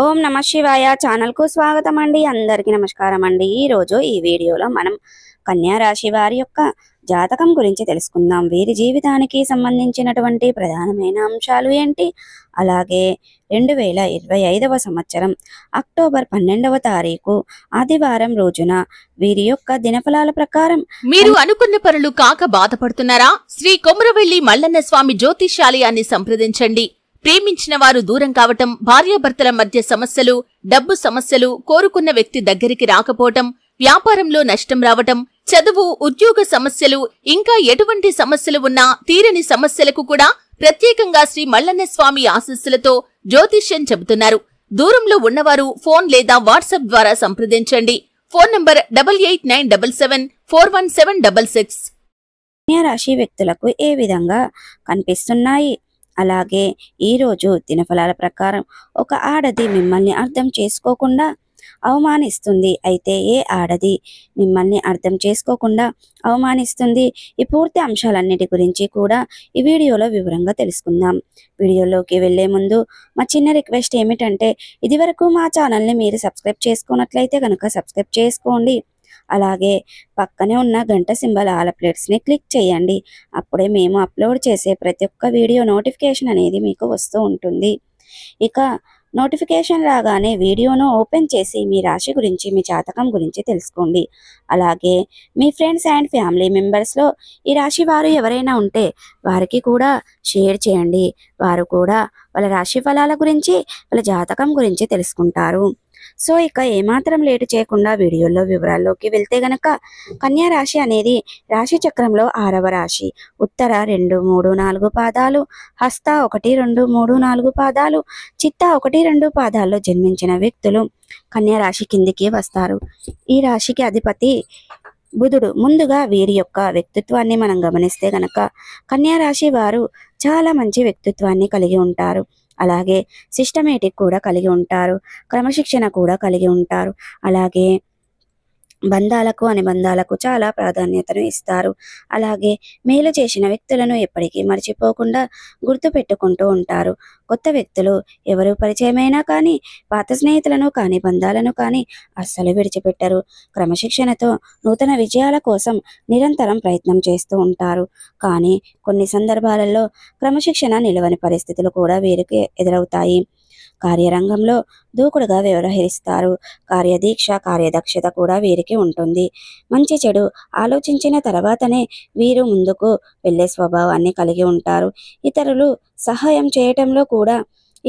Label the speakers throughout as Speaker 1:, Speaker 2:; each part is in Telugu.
Speaker 1: ఓం నమ శివాయ ఛానల్ కు స్వాగతం అండి. అందరికీ నమస్కారం అండి. ఈ రోజు ఈ వీడియోలో మనం కన్యా రాశి వారి యొక్క జాతకం గురించి తెలుసుకుందాం. వీరి జీవితానికి సంబంధించినటువంటి ప్రధానమైన అంశాలు ఏంటి, అలాగే 2025వ సంవత్సరం అక్టోబర్ 12వ తారీఖు ఆదివారం రోజున వీరి యొక్క దినఫలాల ప్రకారం
Speaker 2: మీరు అనుకున్న పనులు కాక బాధపడుతున్నారా? శ్రీ కొమరవెల్లి మల్లన్న స్వామి జ్యోతిష్యాలయాన్ని సంప్రదించండి. ప్రేమించిన వారు దూరం కావటం, భార్యాభర్తల మధ్య సమస్యలు, డబ్బు సమస్యలు, కోరుకున్న వ్యక్తి దగ్గరికి రాకపోవటం, వ్యాపారంలో నష్టం రావటం, చదువు, ఉద్యోగ సమస్యలు, ఇంకా ఎటువంటి సమస్యలు ఉన్నా తీరని సమస్యలకు కూడా ప్రత్యేకంగా శ్రీ మల్లన్న స్వామి ఆశీస్సులతో జ్యోతిష్యం చెబుతున్నారు. దూరంలో ఉన్నవారు ఫోన్ లేదా వాట్సాప్ ద్వారా సంప్రదించండి. Phone number 8897741766.
Speaker 1: కన్యా రాశి వ్యక్తులకు ఏ విధంగా కనిపిస్తున్నాయి, అలాగే ఈరోజు దినఫలాల ప్రకారం ఒక ఆడది మిమ్మల్ని అర్థం చేసుకోకుండా అవమానిస్తుంది. అయితే ఏ ఆడది మిమ్మల్ని అర్థం చేసుకోకుండా అవమానిస్తుంది, ఈ పూర్తి అంశాలన్నిటి గురించి కూడా ఈ వీడియోలో వివరంగా తెలుసుకుందాం. వీడియోలోకి వెళ్లే ముందు మా చిన్న రిక్వెస్ట్ ఏమిటంటే, ఇదివరకు మా ఛానల్ని మీరు సబ్స్క్రైబ్ చేసుకున్నట్లయితే కనుక సబ్స్క్రైబ్ చేసుకోండి. అలాగే పక్కనే ఉన్న గంట సింబల్ ఆల్ అప్డేట్స్ని క్లిక్ చేయండి. అప్పుడే మేము అప్లోడ్ చేసే ప్రతి ఒక్క వీడియో నోటిఫికేషన్ అనేది మీకు వస్తూ ఉంటుంది. ఇక నోటిఫికేషన్ రాగానే వీడియోను ఓపెన్ చేసి మీ రాశి గురించి, మీ జాతకం గురించి తెలుసుకోండి. అలాగే మీ ఫ్రెండ్స్ అండ్ ఫ్యామిలీ మెంబర్స్లో ఈ రాశి వారు ఎవరైనా ఉంటే వారికి కూడా షేర్ చేయండి. వారు కూడా వాళ్ళ రాశి ఫలాల గురించి, వాళ్ళ జాతకం గురించి తెలుసుకుంటారు. సో ఇక ఏమాత్రం లేటు చేయకుండా వీడియోలో వివరాల్లోకి వెళ్తే గనక, కన్యా రాశి అనేది రాశి చక్రంలో 6వ రాశి. ఉత్తర 2, 3, 4 పాదాలు, హస్త 1, 2, 3, 4 పాదాలు, చిత్త 1, 2 పాదాల్లో జన్మించిన వ్యక్తులు కన్యా రాశి కిందికి వస్తారు. ఈ రాశికి అధిపతి బుధుడు. ముందుగా వీరి యొక్క వ్యక్తిత్వాన్ని మనం గమనిస్తే గనక, కన్యా రాశి వారు చాలా మంచి వ్యక్తిత్వాన్ని కలిగి ఉంటారు. అలాగే సిస్టమేటిక్ కూడా కలిగి ఉంటారు, క్రమశిక్షణ కూడా కలిగి ఉంటారు. అలాగే బంధాలకు, అనుబంధాలకు చాలా ప్రాధాన్యతను ఇస్తారు. అలాగే మేలు చేసిన వ్యక్తులను ఎప్పటికీ మర్చిపోకుండా గుర్తు పెట్టుకుంటూ ఉంటారు. కొత్త వ్యక్తులు ఎవరు పరిచయమైనా కానీ, పాత స్నేహితులను కానీ, బంధాలను కానీ అస్సలు విడిచిపెట్టరు. క్రమశిక్షణతో నూతన విజయాల కోసం నిరంతరం ప్రయత్నం చేస్తూ ఉంటారు. కానీ కొన్ని సందర్భాలలో క్రమశిక్షణ నిలవని పరిస్థితులు కూడా వీరికి ఎదురవుతాయి. కార్యరంగంలో దూకుడుగా వ్యవహరిస్తారు. కార్యదీక్ష, కార్యదక్షత కూడా వీరికి ఉంటుంది. మంచి చెడు ఆలోచించిన తర్వాతనే వీరు ముందుకు వెళ్ళే స్వభావాన్ని కలిగి ఉంటారు. ఇతరులు సహాయం చేయటంలో కూడా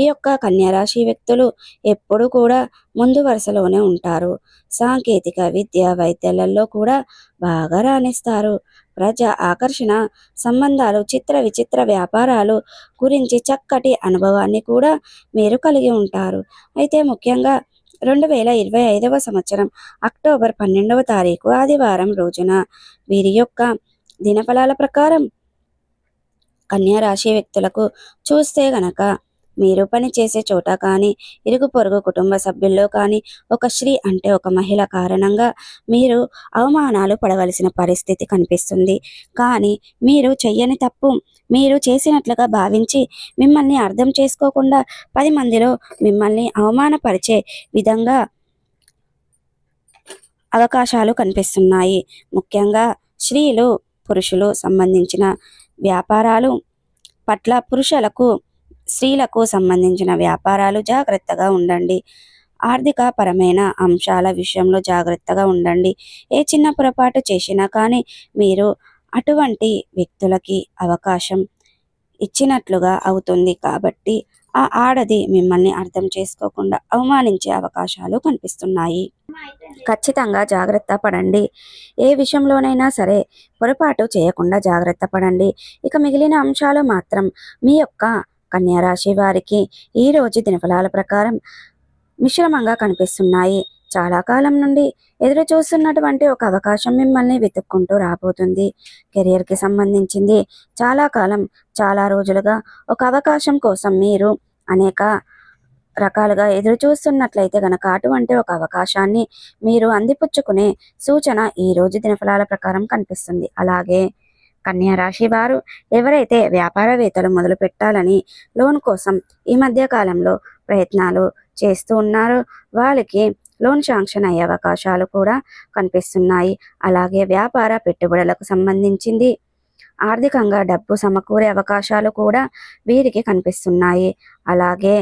Speaker 1: ఈ యొక్క కన్యా రాశి వ్యక్తులు ఎప్పుడు కూడా ముందు వరుసలోనే ఉంటారు. సాంకేతిక విద్య, వైద్యాలలో కూడా బాగా రాణిస్తారు. ప్రజా ఆకర్షణ, సంబంధాలు, చిత్ర విచిత్ర వ్యాపారాలు గురించి చక్కటి అనుభవాన్ని కూడా మీరు కలిగి ఉంటారు. అయితే ముఖ్యంగా 2025వ సంవత్సరం అక్టోబర్ 12వ తారీఖు ఆదివారం రోజున వీరి యొక్క దినఫలాల ప్రకారం కన్యా రాశి వ్యక్తులకు చూస్తే గనక, మీరు పనిచేసే చోట కానీ, ఇరుగు పొరుగు కుటుంబ సభ్యుల్లో కానీ ఒక స్త్రీ అంటే ఒక మహిళ కారణంగా మీరు అవమానాలు పడవలసిన పరిస్థితి కనిపిస్తుంది. కానీ మీరు చెయ్యని తప్పు మీరు చేసినట్లుగా భావించి మిమ్మల్ని అర్థం చేసుకోకుండా 10 మందిలో మిమ్మల్ని అవమానపరిచే విధంగా అవకాశాలు కనిపిస్తున్నాయి. ముఖ్యంగా స్త్రీలు, పురుషులు సంబంధించిన వ్యాపారాలు పట్ల, స్త్రీలకు సంబంధించిన వ్యాపారాలు జాగ్రత్తగా ఉండండి. ఆర్థిక పరమైన అంశాల విషయంలో జాగ్రత్తగా ఉండండి. ఏ చిన్న పొరపాటు చేసినా కానీ మీరు అటువంటి వ్యక్తులకి అవకాశం ఇచ్చినట్లుగా అవుతుంది. కాబట్టి ఆ ఆడది మిమ్మల్ని అర్థం చేసుకోకుండా అవమానించే అవకాశాలు కనిపిస్తున్నాయి. ఖచ్చితంగా జాగ్రత్త పడండి. ఏ విషయంలోనైనా సరే పొరపాటు చేయకుండా జాగ్రత్త పడండి. ఇక మిగిలిన అంశాలు మాత్రం మీ యొక్క కన్యా రాశి వారికి ఈ రోజు దినఫలాల ప్రకారం మిశ్రమంగా కనిపిస్తున్నాయి. చాలా కాలం నుండి ఎదురు చూస్తున్నటువంటి ఒక అవకాశం మిమ్మల్ని వెతుక్కుంటూ రాబోతుంది. కెరియర్కి సంబంధించింది చాలా కాలం, చాలా రోజులుగా ఒక అవకాశం కోసం మీరు అనేక రకాలుగా ఎదురు చూస్తున్నట్లయితే గనక, అటువంటి ఒక అవకాశాన్ని మీరు అందిపుచ్చుకునే సూచన ఈ రోజు దినఫలాల ప్రకారం కనిపిస్తుంది. అలాగే కన్యా రాశి వారు ఎవరైతే వ్యాపారవేత్తలు మొదలు పెట్టాలని లోన్ కోసం ఈ మధ్య కాలంలో ప్రయత్నాలు చేస్తూ ఉన్నారో వాళ్ళకి లోన్ శాంక్షన్ అయ్యే అవకాశాలు కూడా కనిపిస్తున్నాయి. అలాగే వ్యాపార పెట్టుబడులకు సంబంధించింది ఆర్థికంగా డబ్బు సమకూరే అవకాశాలు కూడా వీరికి కనిపిస్తున్నాయి. అలాగే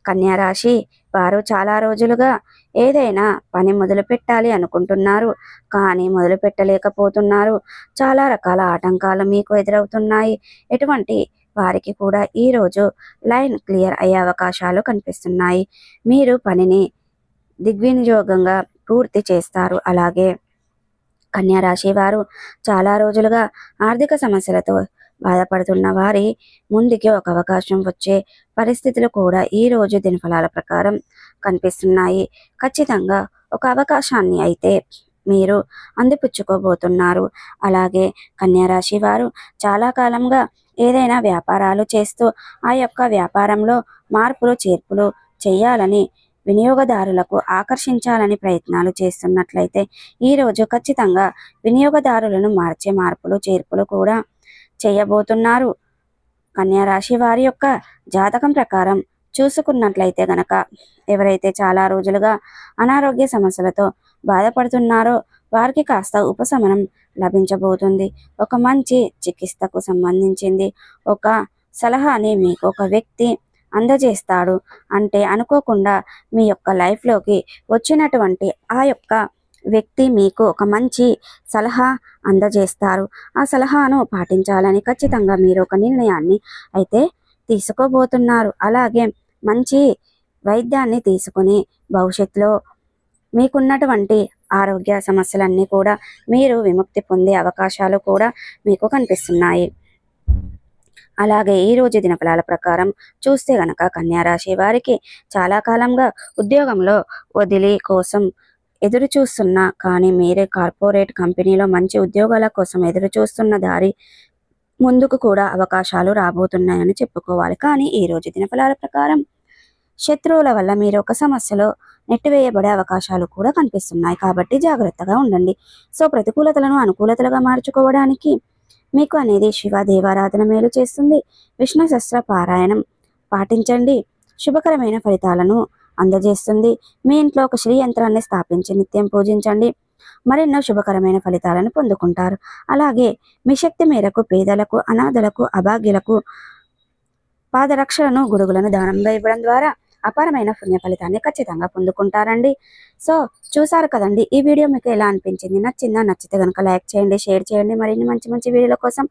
Speaker 1: కన్యా రాశి వారు చాలా రోజులుగా ఏదైనా పని మొదలు పెట్టాలి అనుకుంటున్నారు, కానీ మొదలు పెట్టలేకపోతున్నారు. చాలా రకాల ఆటంకాలు మీకు ఎదురవుతున్నాయి. ఎటువంటి వారికి కూడా ఈరోజు లైన్ క్లియర్ అయ్యే అవకాశాలు కనిపిస్తున్నాయి. మీరు పనిని దిగ్వినియోగంగా పూర్తి చేస్తారు. అలాగే కన్యా రాశి వారు చాలా రోజులుగా ఆర్థిక సమస్యలతో బాధపడుతున్న వారి ముందుకి ఒక అవకాశం వచ్చే పరిస్థితులు కూడా ఈ రోజు దినఫలాల ప్రకారం కనిపిస్తున్నాయి. ఖచ్చితంగా ఒక అవకాశాన్ని అయితే మీరు అందిపుచ్చుకోబోతున్నారు. అలాగే కన్యా రాశి వారు చాలా కాలంగా ఏదైనా వ్యాపారాలు చేస్తూ ఆ యొక్క వ్యాపారంలో మార్పులు చేర్పులు చేయాలని వినియోగదారులకు ఆకర్షించాలని ప్రయత్నాలు చేస్తున్నట్లయితే ఈరోజు ఖచ్చితంగా వినియోగదారులను మార్చే మార్పులు చేర్పులు కూడా చేయబోతున్నారు. కన్యా రాశి వారి యొక్క జాతకం ప్రకారం చూసుకున్నట్లయితే గనక ఎవరైతే చాలా రోజులుగా అనారోగ్య సమస్యలతో బాధపడుతున్నారో వారికి కాస్త ఉపశమనం లభించబోతుంది. ఒక మంచి చికిత్సకు సంబంధించింది ఒక సలహాని మీకు ఒక వ్యక్తి అందజేస్తాడు. అంటే అనుకోకుండా మీ యొక్క లైఫ్లోకి వచ్చినటువంటి ఆ యొక్క వ్యక్తి మీకు ఒక మంచి సలహా అందజేస్తారు. ఆ సలహాను పాటించాలని ఖచ్చితంగా మీరు ఒక నిర్ణయాన్ని అయితే తీసుకోబోతున్నారు. అలాగే మంచి వైద్యాన్ని తీసుకుని భవిష్యత్తులో మీకున్నటువంటి ఆరోగ్య సమస్యలన్నీ కూడా మీరు విముక్తి పొందే అవకాశాలు కూడా మీకు కనిపిస్తున్నాయి. అలాగే ఈ రోజు దినఫలాల ప్రకారం చూస్తే గనక కన్యా రాశి వారికి చాలా కాలంగా ఉద్యోగంలో వదిలి కోసం ఎదురు చూస్తున్న, కానీ మీరే కార్పొరేట్ కంపెనీలో మంచి ఉద్యోగాల కోసం ఎదురు చూస్తున్న దారి ముందుకు కూడా అవకాశాలు రాబోతున్నాయని చెప్పుకోవాలి. కానీ ఈ రోజు దినఫలాల ప్రకారం శత్రువుల వల్ల మీరు ఒక సమస్యలో నెట్టివేయబడే అవకాశాలు కూడా కనిపిస్తున్నాయి. కాబట్టి జాగ్రత్తగా ఉండండి. సో ప్రతికూలతలను అనుకూలతలుగా మార్చుకోవడానికి మీకు అనేది శివ దేవారాధన మేలు చేస్తుంది. విష్ణు సహస్ర పారాయణం పాటించండి, శుభకరమైన ఫలితాలను అందజేస్తుంది. మీ ఇంట్లో ఒక శ్రీ యంత్రాన్ని స్థాపించి నిత్యం పూజించండి, మరెన్నో శుభకరమైన ఫలితాలను పొందుకుంటారు. అలాగే మీ శక్తి మేరకు పేదలకు, అనాథలకు, అభాగ్యులకు పాదరక్షలను, గొడుగులను దానంగా ఇవ్వడం ద్వారా అపారమైన పుణ్య ఫలితాన్ని ఖచ్చితంగా పొందుకుంటారండి. సో చూసారు కదండి, ఈ వీడియో మీకు ఎలా అనిపించింది? నచ్చిందా? నచ్చితే కనుక లైక్ చేయండి, షేర్ చేయండి. మరిన్ని మంచి మంచి వీడియోల కోసం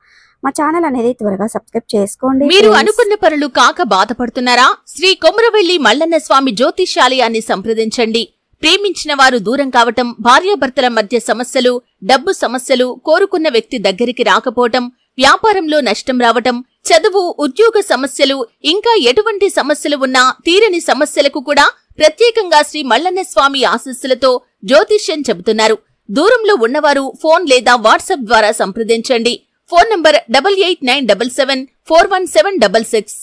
Speaker 1: మా ఛానల్ అనేది త్వరగా సబ్స్క్రైబ్ చేసుకోండి.
Speaker 2: మీరు అనుకున్న పనులు కాక బాధపడుతున్నారా? శ్రీ కొమురవెల్లి మల్లన్న స్వామి జ్యోతిషాలయాన్ని సంప్రదించండి. ప్రేమించిన వారు దూరం కావటం, భార్యాభర్తల మధ్య సమస్యలు, డబ్బు సమస్యలు, కోరుకున్న వ్యక్తి దగ్గరికి రాకపోవటం, వ్యాపారంలో నష్టం రావటం, చదువు, ఉద్యోగ సమస్యలు, ఇంకా ఎటువంటి సమస్యలు ఉన్నా తీరని సమస్యలకు కూడా ప్రత్యేకంగా శ్రీ మల్లన్న స్వామి ఆశీస్సులతో జ్యోతిష్యం చెబుతున్నారు. దూరంలో ఉన్నవారు ఫోన్ లేదా వాట్సాప్ ద్వారా సంప్రదించండి. Phone number 8897741766.